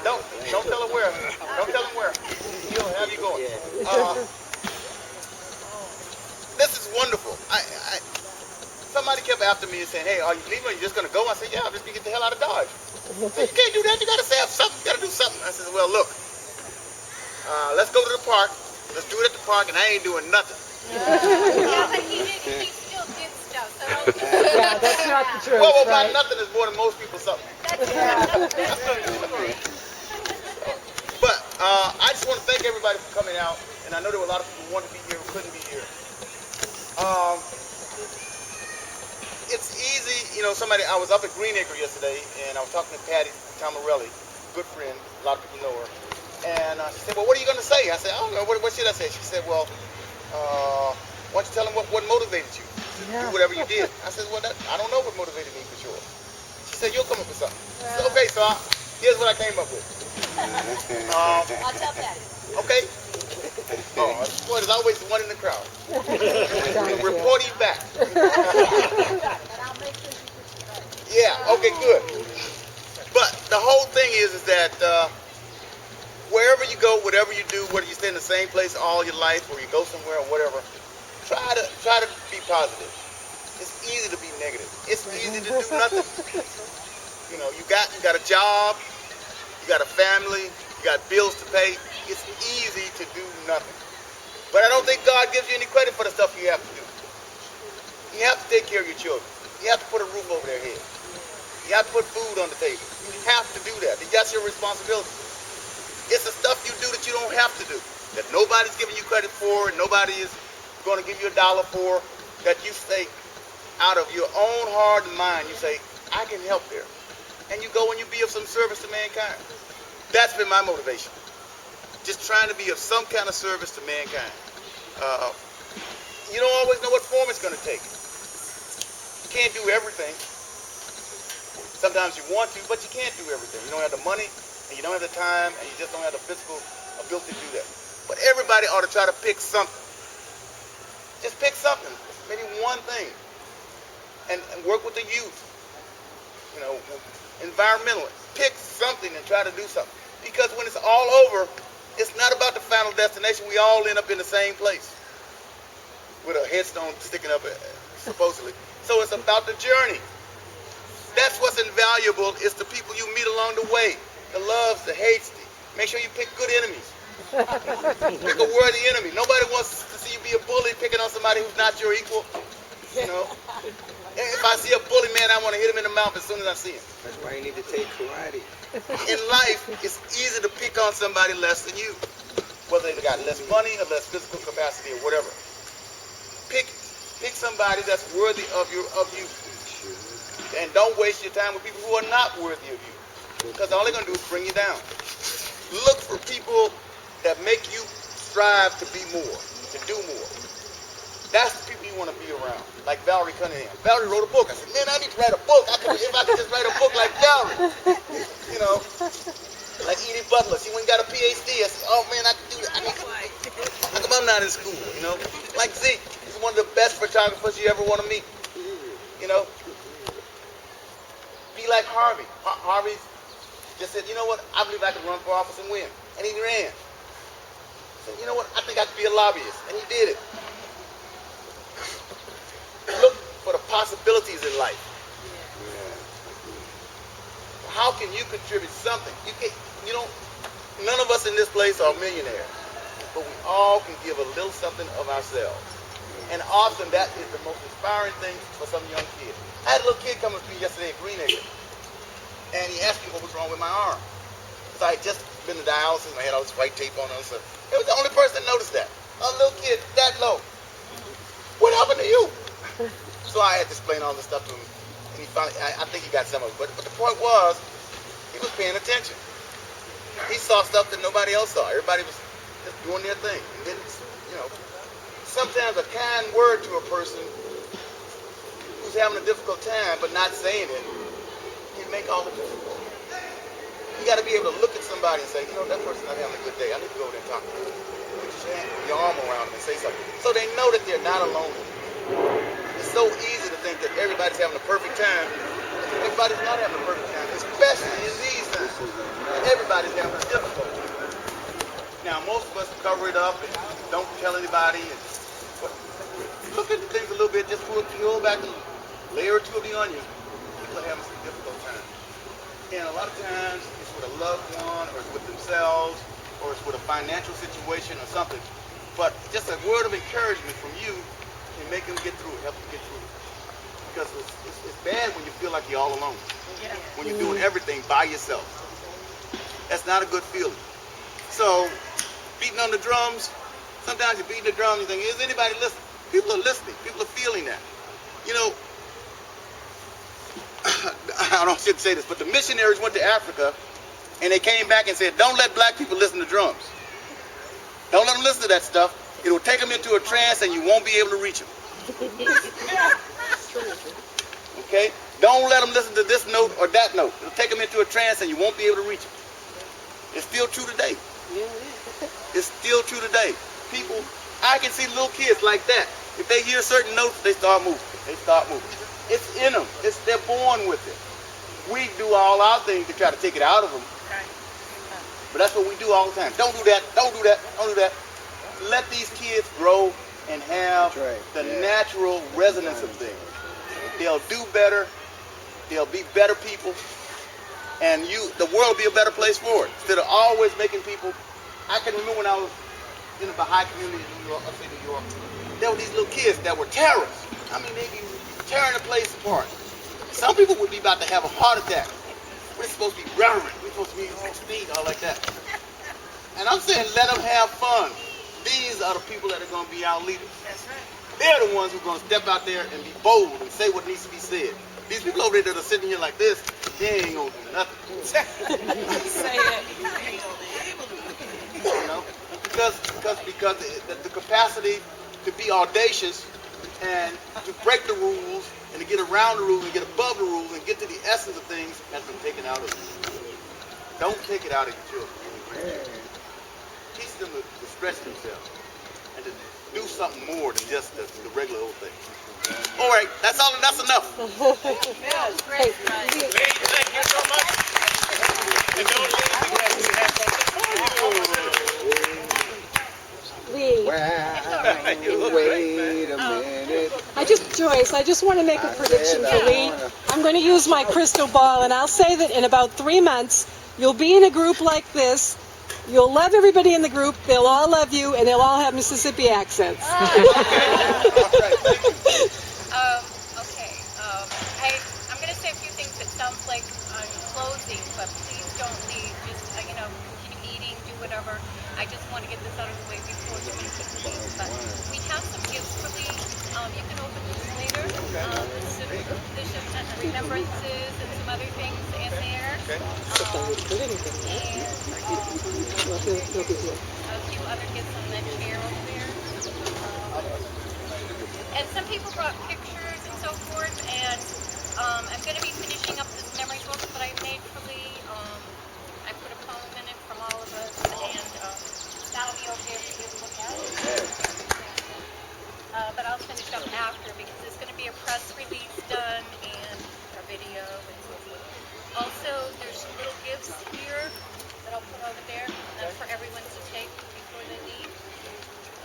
Don't tell her where. Don't tell him where. He'll have you going. This is wonderful. Somebody kept after me and saying, "Hey, are you leaving? Or are you just gonna go?" I said, "Yeah, I'm just gonna get the hell out of Dodge." So you can't do that. You gotta have something. You gotta do something. I said, "Well, look, let's go to the park. Let's do it at the park, and I ain't doing nothing." Yeah, but he still did stuff. So Yeah, that's not the truth. Well, right? nothing is more than most people something. But I just want to thank everybody for coming out, and I know there were a lot of people who wanted to be here who couldn't be here. It's easy, I was up at Greenacre yesterday, and I was talking to Patty Tomarelli, good friend, a lot of people know her, and she said, "Well, what are you going to say?" I said, "I don't know, what should I say?" She said, "Well, why don't you tell them what motivated you to do whatever you did?" I said, "Well, I don't know what motivated me for sure." She said, "You'll come up with something." I said, "Okay, so here's what I came up with." I'll tell Patty. Okay. Oh, boy, there's always one in the crowd. Reporting back. Yeah, okay, good. But the whole thing is that wherever you go, whatever you do, whether you stay in the same place all your life or you go somewhere or whatever, try to be positive. It's easy to be negative. It's easy to do nothing. You got a job, you got a family, you got bills to pay. It's easy to do nothing. But I don't think God gives you any credit for the stuff you have to do. You have to take care of your children. You have to put a roof over their head. You have to put food on the table. You have to do that. That's your responsibility. It's the stuff you do that you don't have to do, that nobody's giving you credit for, and nobody is going to give you $1 for, that you say out of your own heart and mind, you say, "I can help there." And you go and you be of some service to mankind. That's been my motivation. Just trying to be of some kind of service to mankind. You don't always know what form it's going to take. You can't do everything. Sometimes you want to, but you can't do everything. You don't have the money, and you don't have the time, and you just don't have the physical ability to do that. But everybody ought to try to pick something. Just pick something, maybe one thing, and work with the youth. Environmentally, pick something and try to do something. Because when it's all over, it's not about the final destination. We all end up in the same place with a headstone sticking up, supposedly. So it's about the journey. That's what's invaluable, is the people you meet along the way. The loves, the hates. Make sure you pick good enemies. Pick a worthy enemy. Nobody wants to see you be a bully picking on somebody who's not your equal. If I see a bully, man, I want to hit him in the mouth as soon as I see him. That's why you need to take karate. In life, it's easy to pick on somebody less than you, whether they got less money or less physical capacity or whatever. Pick somebody that's worthy of you. And don't waste your time with people who are not worthy of you, because all they're going to do is bring you down. Look for people that make you strive to be more, to do more. That's the people you want to be around, like Valerie Cunningham. Valerie wrote a book. I said, "Man, I need to write a book. If I could just write a book like Valerie." Like Edie Butler. She went and got a PhD. I said, "Oh, man, I can do that. How come I'm not in school?" Like Zeke. He's one of the best photographers you ever want to meet. Be like Harvey. Harvey just said, "You know what? I believe I can run for office and win." And he ran. Said, "You know what? I think I could be a lobbyist." And he did it. Look for the possibilities in life. How can you contribute something? None of us in this place are millionaires, but we all can give a little something of ourselves. And often that is the most inspiring thing for some young kid. I had a little kid come up to me yesterday at Greenacre, and he asked me what was wrong with my arm. Because I had just been to dialysis and I had all this white tape on it. So it was the only person that noticed that. A little kid that low. What happened to you? So I had to explain all this stuff to him. And he finally, I think he got some of it. But the point was, he was paying attention. He saw stuff that nobody else saw. Everybody was just doing their thing. And then, sometimes a kind word to a person who's having a difficult time but not saying it can make all the difference. You got to be able to look at somebody and say, that person's not having a good day. I need to go over there and talk to them. Put your arm around them and say something. So they know that they're not alone. It's so easy to think that everybody's having a perfect time. Everybody's not having a perfect time, especially in these times. everybody's having a difficulty. Now, most of us cover it up and don't tell anybody. But look at the things a little bit, just peel back a layer or two of the onion. People are having some difficult times. And a lot of times it's with a loved one, or it's with themselves, or it's with a financial situation or something. But just a word of encouragement from you can make them get through it, help them get through it. Because it's bad when you feel like you're all alone. Yeah. When you're doing everything by yourself. That's not a good feeling. So, beating on the drums, sometimes you're beating the drums and think, is anybody listening? People are listening. People are feeling that. You know, I shouldn't say this, but the missionaries went to Africa and they came back and said, don't let black people listen to drums. Don't let them listen to that stuff. It will take them into a trance and you won't be able to reach them. Okay? Don't let them listen to this note or that note. It'll take them into a trance and you won't be able to reach them. It's still true today. It's still true today. People, I can see little kids like that. If they hear certain notes, they start moving. They start moving. It's in them. They're born with it. We do all our things to try to take it out of them. But that's what we do all the time. Don't do that. Don't do that. Don't do that. Let these kids grow and have the natural resonance of things. They'll do better. They'll be better people. And the world will be a better place for it. Instead of always making people. I can remember when I was in the Baha'i community in New York, upstate New York, there were these little kids that were terrorists. I mean, they'd be tearing the place apart. Some people would be about to have a heart attack. We're supposed to be reverent. We're supposed to be on speed, all like that. And I'm saying let them have fun. These are the people that are going to be our leaders. That's right. They're the ones who are going to step out there and be bold and say what needs to be said. These people over there that are sitting here like this, they ain't going to do nothing. Say it. You know? Because the capacity to be audacious and to break the rules and to get around the rules and get above the rules and get to the essence of things has been taken out of them. Don't take it out of your children. Teach them to stretch themselves and to do something more than just the regular old thing. All right, that's all. That's enough. Great. Thank you so much. And those ladies that Lee, Wait a minute. Joyce, I just want to make a prediction for Lee. I'm going to use my crystal ball, and I'll say that in about 3 months, you'll be in a group like this. You'll love everybody in the group. They'll all love you, and they'll all have Mississippi accents. Okay. I'm going to say a few things that sounds like I'm closing, but please don't leave. Just, continue eating, do whatever. I just want to get this out of the way before too many people leave. But we have some gifts for Lee. You can open this later. There's some remembrances and some other things in there. And a few other gifts on that chair over there. And some people brought pictures and so forth. And I'm going to be finishing up this memory book that I made for Lee. I put a poem in it from all of us, and that'll be okay for you to look at. But I'll finish up after because there's going to be a press release done and a video and so forth. Also, there's little gifts here that I'll put over there. That's for everyone to take before they leave.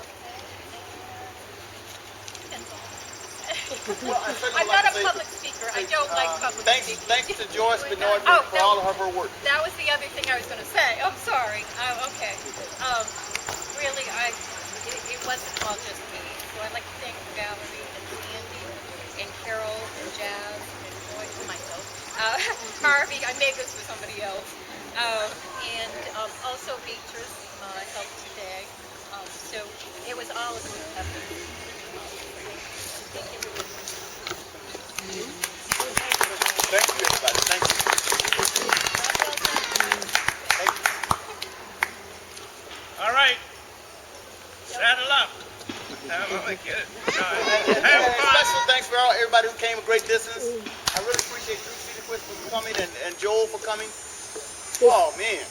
Okay. That's all. I'm not a public speaker. I don't like public speaking. Thanks to Joyce Benoit for all of her work. That was the other thing I was going to say. I'm sorry. Okay. Really, it wasn't all just me. So I'd like to thank Valerie and Sandy and Carol and Jazz and Joyce and myself. Harvey, I made this for somebody else. And also Beatrice helped today. So it was all a group effort. Thank you. Thank you, everybody. Thank you. Thank you. All right. Saddle up. Special thanks for everybody who came a great distance. I really appreciate Drew for coming and Joel for coming. Oh, man.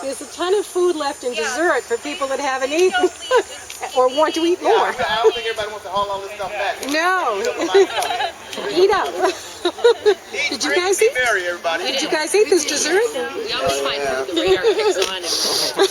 There's a ton of food left in dessert for people that haven't eaten or want to eat more. I don't think everybody wants to haul all this stuff back. No. Eat up. Did you guys eat? Merry, everybody. Did you guys eat this dessert? Yeah, it was fine. the radar kicks on and